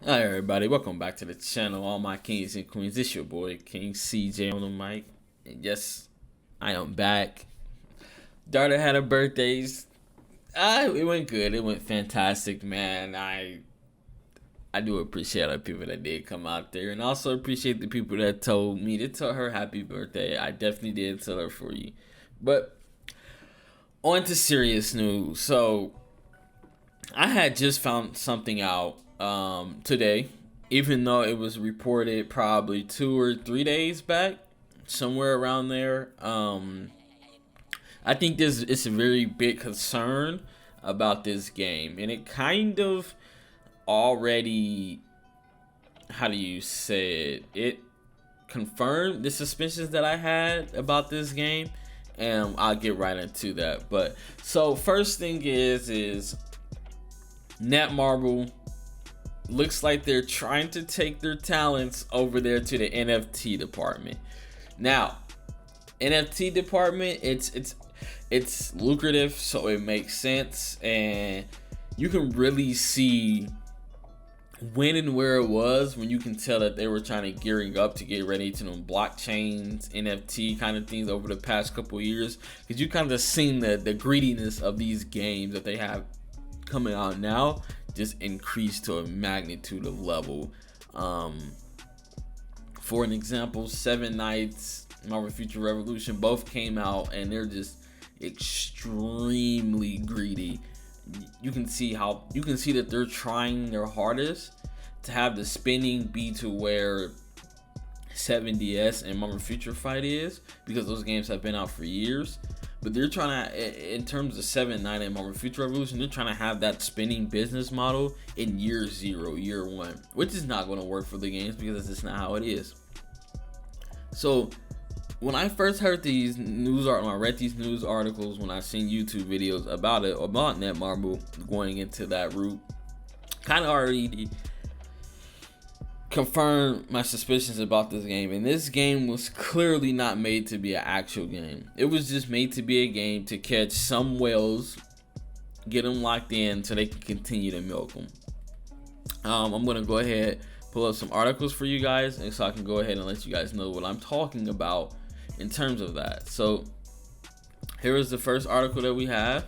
Hi everybody, welcome back to the channel, all my kings and queens. It's your boy King CJ on the mic, and yes, I am back. Daughter had her birthdays. It went good. It went fantastic, man. I do appreciate the people that did come out there, and also appreciate the people that told me to tell her happy birthday. I definitely did tell her for you. But on to serious news. So I had just found something out today, even though it was reported probably 2 or 3 days back, somewhere around there. I think this it's a very big concern about this game, and it kind of already, how do you say it confirmed the suspicions that I had about this game, and I'll get right into that. But so first thing is Netmarble looks like they're trying to take their talents over there to the NFT department. Now, NFT department, it's lucrative, so it makes sense, and you can really see when and where it was when you can tell that they were trying to gearing up to get ready to them blockchains, NFT kind of things over the past couple of years, because you kind of seen the greediness of these games that they have coming out now just increased to a magnitude of level. For an example, Seven Nights, Marvel Future Revolution both came out and they're just extremely greedy. You can see that they're trying their hardest to have the spinning be to where 7DS and Marvel Future Fight is, because those games have been out for years. But they're trying to, in terms of 7 9 and Marvel Future Revolution, they're trying to have that spinning business model in year zero, year one, which is not going to work for the games because that's just not how it is. So when I first heard these news articles, when I read these news articles, when I seen YouTube videos about it, about Netmarble going into that route, kind of already confirmed my suspicions about this game. And this game was clearly not made to be an actual game. It was just made to be a game to catch some whales, get them locked in so they can continue to milk them. I'm gonna go ahead, pull up some articles for you guys, and so I can go ahead and let you guys know what I'm talking about in terms of that. So here is the first article that we have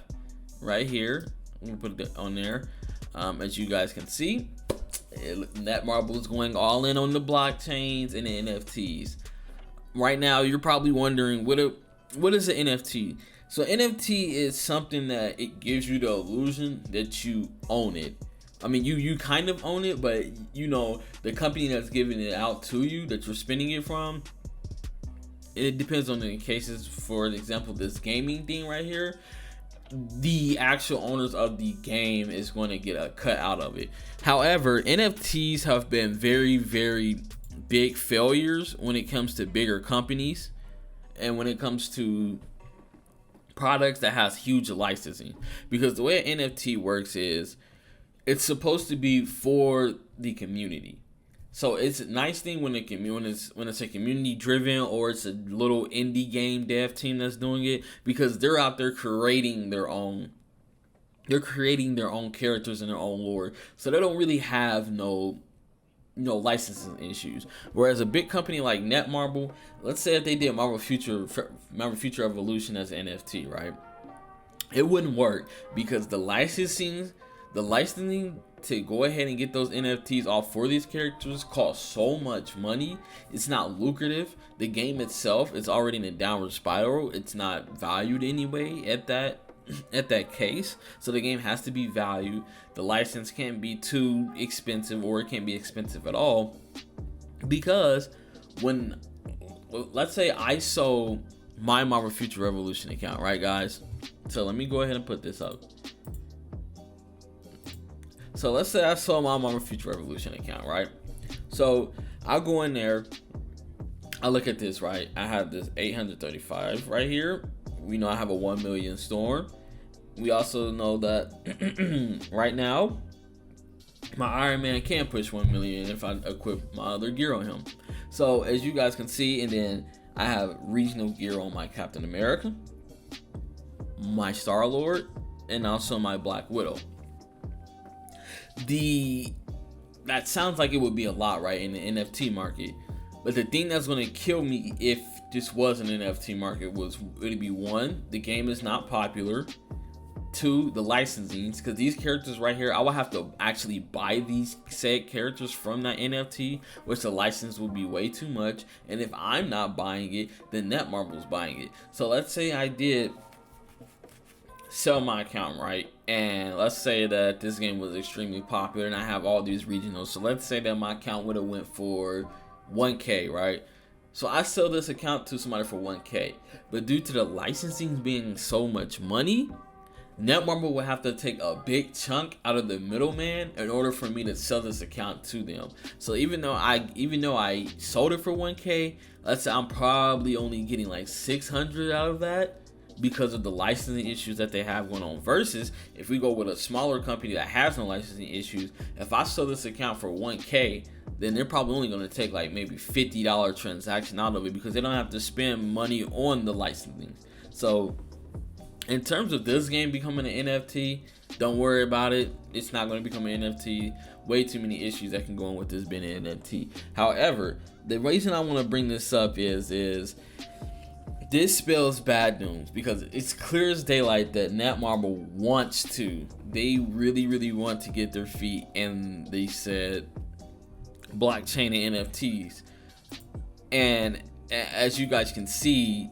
right here. I'm gonna put it on there. As you guys can see, Netmarble is going all in on the blockchains and the NFTs. Right now, you're probably wondering what is an NFT? So NFT is something that it gives you the illusion that you own it. I mean, you kind of own it, but you know the company that's giving it out to you, that you're spinning it from, it depends on the cases. For example, this gaming thing right here, the actual owners of the game is going to get a cut out of it. However, NFTs have been very, very big failures when it comes to bigger companies and when it comes to products that has huge licensing, because the way an NFT works is it's supposed to be for the community. So it's a nice thing when it's a community driven, or it's a little indie game dev team that's doing it, because they're out there creating their own. They're creating their own characters and their own lore, so they don't really have no licensing issues. Whereas a big company like Netmarble, let's say if they did Marvel Future Evolution as an NFT, right? It wouldn't work because the licensing to go ahead and get those NFTs off for these characters costs so much money. It's not lucrative. The game itself is already in a downward spiral. It's not valued anyway at that case. So the game has to be valued. The license can't be too expensive, or it can't be expensive at all. Because when, let's say I sold my Marvel Future Revolution account, right guys? So let me go ahead and put this up. So let's say I sold my Marvel Future Revolution account, right? So I'll go in there, I look at this, right? I have this 835 right here. We know I have a 1 million storm. We also know that right now, my Iron Man can't push 1 million if I equip my other gear on him. So as you guys can see, and then I have regional gear on my Captain America, my Star-Lord, and also my Black Widow. The that sounds like it would be a lot, right, in the NFT market. But the thing that's going to kill me if this was an NFT market was, it'd be one, the game is not popular. Two, the licensings, because these characters right here, I would have to actually buy these said characters from that NFT, which the license would be way too much. And if I'm not buying it, then Netmarble's buying it. So let's say I did sell my account, right? And let's say that this game was extremely popular and I have all these regionals. So let's say that my account would have went for 1K, right? So I sell this account to somebody for 1K. But due to the licensing being so much money, Netmarble will have to take a big chunk out of the middleman in order for me to sell this account to them. So even though I sold it for 1K, let's say I'm probably only getting like 600 out of that because of the licensing issues that they have going on. Versus if we go with a smaller company that has no licensing issues, if I sell this account for 1K, then they're probably only going to take like maybe $50 transaction out of it because they don't have to spend money on the licensing. So in terms of this game becoming an NFT, don't worry about it. It's not going to become an NFT. Way too many issues that can go on with this being an NFT. However, the reason I want to bring this up is this spells bad news because it's clear as daylight that Netmarble wants to. They really, really want to get their feet in, they said, blockchain and NFTs. And as you guys can see,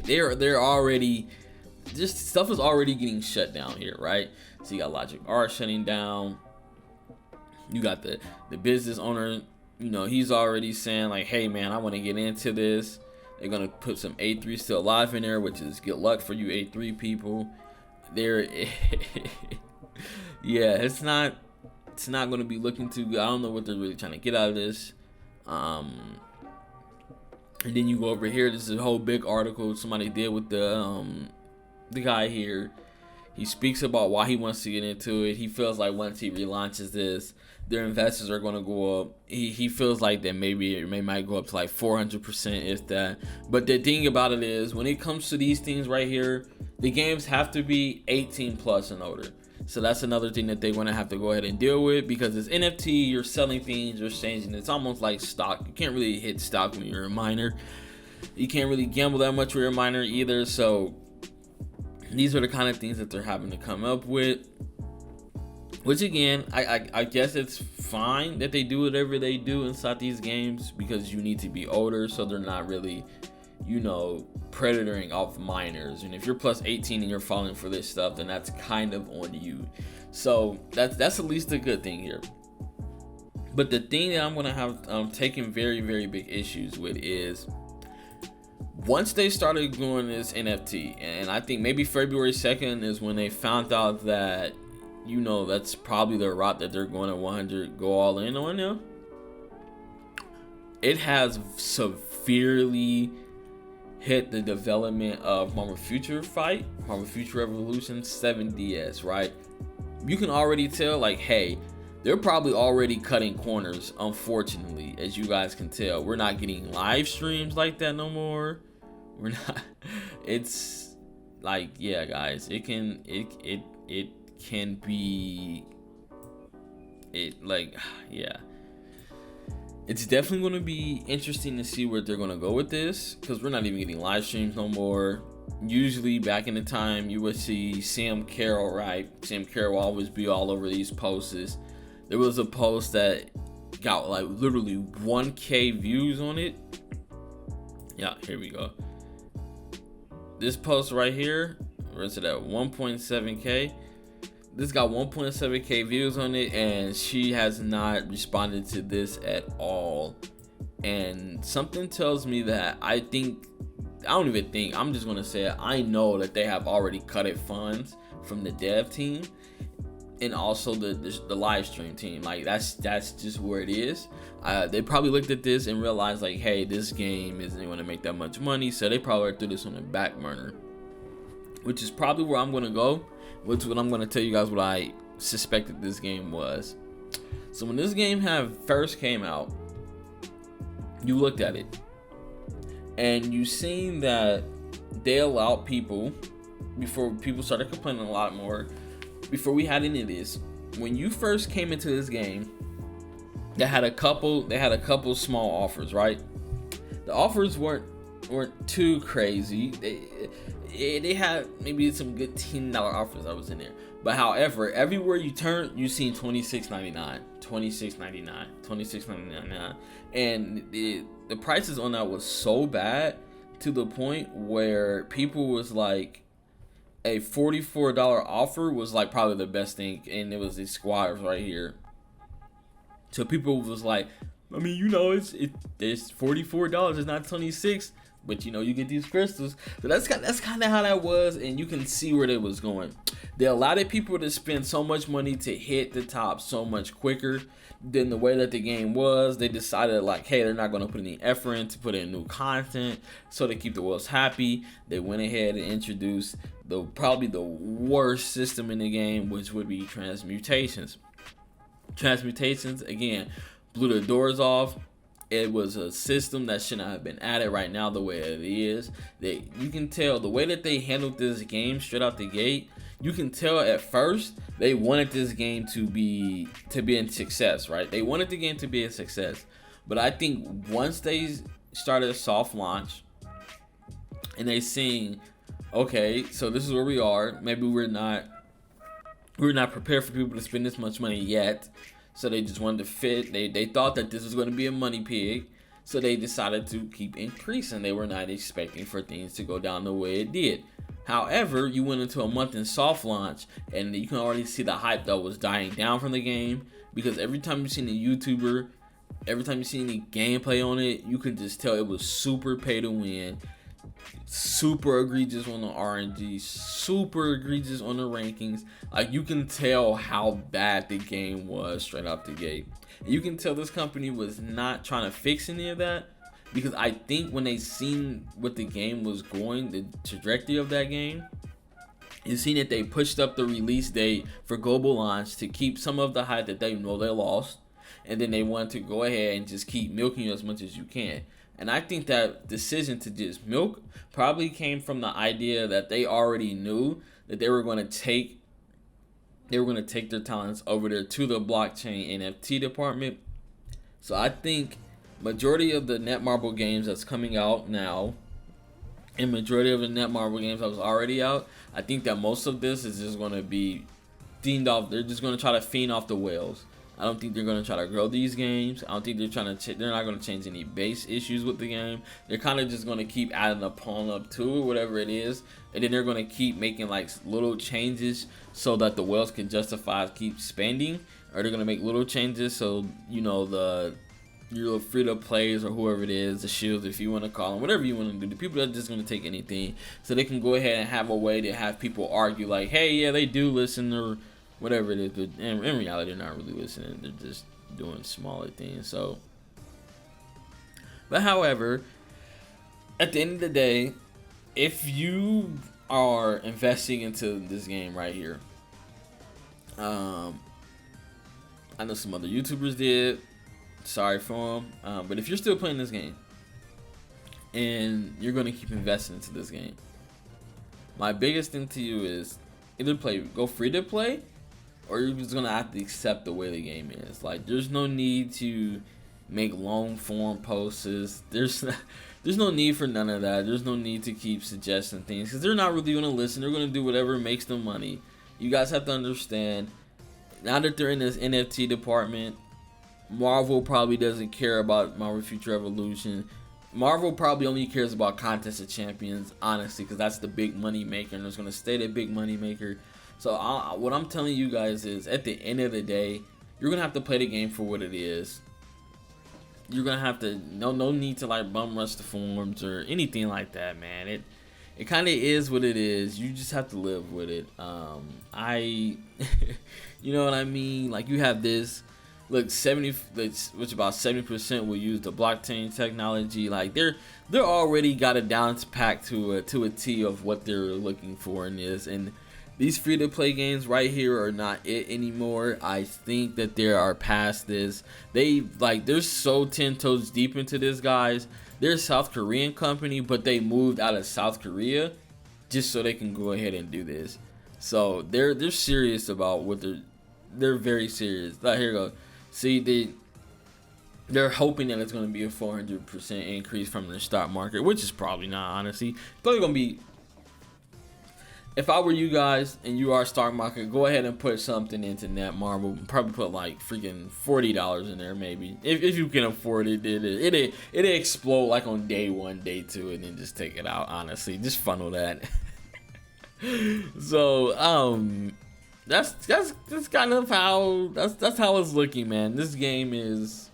they're already, just stuff is already getting shut down here, right? So you got Logic Art shutting down. You got the business owner, you know, he's already saying like, hey man, I want to get into this. They're gonna put some A3 Still Alive in there, which is good luck for you A3 people. They're yeah, it's not gonna be looking too good. I don't know what they're really trying to get out of this. And then you go over here, this is a whole big article somebody did with the guy here. He speaks about why he wants to get into it. He feels like once he relaunches this, their investors are going to go up. He feels like that maybe it might go up to like 400% if that. But the thing about it is, when it comes to these things right here, the games have to be 18 plus and older. So that's another thing that they're going to have to go ahead and deal with, because it's NFT, you're selling things, you're changing. It's almost like stock. You can't really hit stock when you're a minor. You can't really gamble that much when you're a minor either. So these are the kind of things that they're having to come up with, which again, I guess it's fine that they do whatever they do inside these games, because you need to be older, so they're not really, you know, predatoring off minors. And if you're plus 18 and you're falling for this stuff, then that's kind of on you. So that's at least a good thing here. But the thing that I'm gonna have taken very, very big issues with is, once they started doing this NFT, and I think maybe February 2nd is when they found out that, you know, that's probably the route that they're going to 100 go all in on now. It has severely hit the development of Marvel Future Revolution 7DS, right? You can already tell, like, hey, they're probably already cutting corners, unfortunately, as you guys can tell. We're not getting live streams like that no more. We're not. It's like, yeah, guys, it can be like, yeah, it's definitely going to be interesting to see where they're going to go with this, because we're not even getting live streams no more. Usually back in the time, you would see Sam Carroll, right? Sam Carroll will always be all over these posts. There was a post that got like literally 1K views on it. Yeah, here we go. This post right here, where's it at? 1.7K. This got 1.7K views on it, and she has not responded to this at all. And something tells me that I'm just gonna say it, I know that they have already cut it funds from the dev team and also the live stream team. Like that's just where it is. They probably looked at this and realized like, hey, this game isn't going to make that much money, so they probably threw this on the back burner, which is probably where I'm going to go. Which is what I'm going to tell you guys what I suspected this game was. So when this game first came out, you looked at it and you seen that they allowed people, before people started complaining a lot more, before we had any of this, when you first came into this game, They had a couple small offers, right? The offers weren't too crazy. They had maybe some good $10 offers that was in there. But however, everywhere you turn, you seen $26.99, $26.99, $26.99, and the prices on that was so bad to the point where people was like, a $44 offer was like probably the best thing, and it was these squatters right here. So people was like, I mean, it's $44. It's not 26, but you get these crystals. So that's kind of how that was, and you can see where they was going. They allowed people to spend so much money to hit the top so much quicker than the way that the game was. They decided like, hey, they're not going to put any effort in to put in new content, so they keep the worlds happy. They went ahead and introduced probably the worst system in the game, which would be transmutations. Transmutations, again, blew the doors off. It was a system that should not have been added right now the way it is. You can tell the way that they handled this game straight out the gate. You can tell at first they wanted this game to be a success, right? They wanted the game to be a success. But I think once they started a soft launch and they seen, okay, so this is where we are. Maybe we're not prepared for people to spend this much money yet. So they just wanted to fit. They thought that this was going to be a money pig. So they decided to keep increasing. They were not expecting for things to go down the way it did. However, you went into a month in soft launch, and you can already see the hype that was dying down from the game. Because every time you seen a YouTuber, every time you see any gameplay on it, you could just tell it was super pay to win. Super egregious on the RNG, super egregious on the rankings. Like, you can tell how bad the game was straight out the gate. And you can tell this company was not trying to fix any of that, because I think when they seen what the game was going, the trajectory of that game, you seen that they pushed up the release date for global launch to keep some of the hype that they know they lost, and then they wanted to go ahead and just keep milking you as much as you can. And I think that decision to just milk probably came from the idea that they already knew that they were going to take their talents over there to the blockchain NFT department. So I think majority of the Netmarble games that's coming out now, and majority of the Netmarble games that was already out, I think that most of this is just going to be fiend off. They're just going to try to fiend off the whales. I don't think they're going to try to grow these games. I don't think they're not going to change any base issues with the game. They're kind of just going to keep adding a pawn up to it, whatever it is. And then they're going to keep making like little changes so that the whales can justify keep spending. Or they're going to make little changes so, your free-to-plays or whoever it is, the shields, if you want to call them, whatever you want to do. The people are just going to take anything. So they can go ahead and have a way to have people argue like, hey, yeah, they do listen, or whatever it is, but in reality, they're not really listening. They're just doing smaller things. So, but however, at the end of the day, if you are investing into this game right here, I know some other YouTubers did. Sorry for them, but if you're still playing this game and you're going to keep investing into this game, my biggest thing to you is either go free to play, or you're just gonna have to accept the way the game is. Like, there's no need to make long form posts. There's no need for none of that. There's no need to keep suggesting things, because they're not really gonna listen. They're gonna do whatever makes them money. You guys have to understand, now that they're in this NFT department, Marvel probably doesn't care about Marvel Future Evolution. Marvel probably only cares about Contest of Champions, honestly, because that's the big money maker, and it's gonna stay the big money maker. So what I'm telling you guys is, at the end of the day, you're gonna have to play the game for what it is. You're gonna have to no need to like bum rush the forums or anything like that, man. It kind of is what it is. You just have to live with it. You know what I mean? Like, you have this. Look, which about 70% will use the blockchain technology. Like, they're already got it down to pack to a T of what they're looking for in this. And these free-to-play games right here are not it anymore. I think that they are past this. They're so 10 toes deep into this, guys. They're a South Korean company, but they moved out of South Korea just so they can go ahead and do this. So they're serious about what they're very serious. Here you go. See, they're hoping that it's going to be a 400% increase from the stock market, which is probably not, honestly. It's probably going to be, if I were you guys and you are stock market, go ahead and put something into Netmarble. Probably put like freaking $40 in there, maybe, if you can afford it. It'll explode like on day 1, day 2, and then just take it out. Honestly, just funnel that. So that's kind of how that's how it's looking, man. This game is,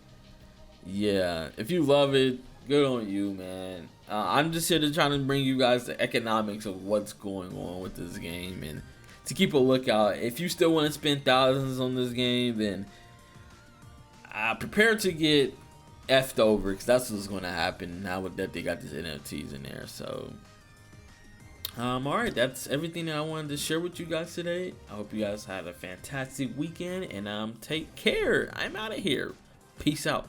yeah. If you love it, good on you, man. I'm just here to try to bring you guys the economics of what's going on with this game, and to keep a lookout. If you still want to spend thousands on this game, then prepare to get effed over, because that's what's going to happen now that they got these NFTs in there. So alright, that's everything that I wanted to share with you guys today. I hope you guys had a fantastic weekend, and take care. I'm out of here. Peace out.